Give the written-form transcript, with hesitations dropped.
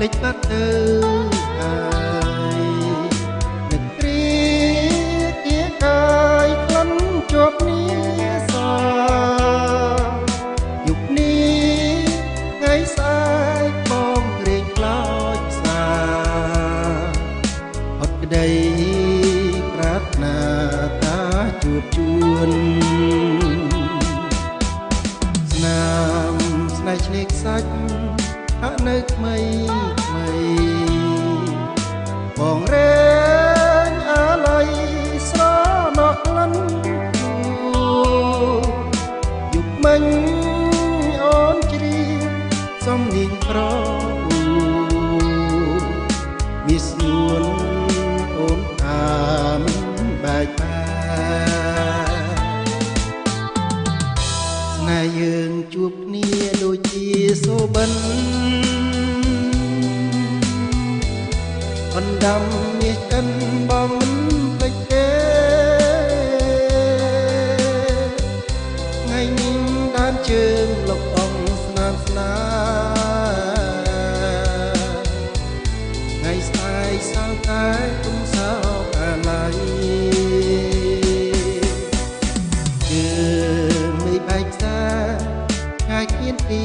មិនបាត់ទៅហើយនឹកព្រាទាកាយក្លិនជាប់នេះសាយុគនេះថ្ងៃស្អែកបងរែងខ្លោចផ្សាអត់ក្តីប្រាថ្នាតាជួបជួនស្នាមស្នេហ៍ឆ្នេរខ្សាច់ហាក់នៅថ្មីថ្មីបងរែងអាឡ័យស្រណក់ក្លិនយុគមិញអូនជ្រាបសំនៀងក្រមានស្នួនអូនតាមបែកបាស្នេហ៍យើងជួបគ្នាដូចជាសូបិនបណ្ដាំមាសកិនបងមិនភ្លេចទេថ្ងៃនេះដើរជើងលុកអងស្នាមស្នាថ្ងៃស្អែកសៅតែទុំសោកអាឡ័យជើងមិនបែកផ្សាថ្ងៃគ្មានទី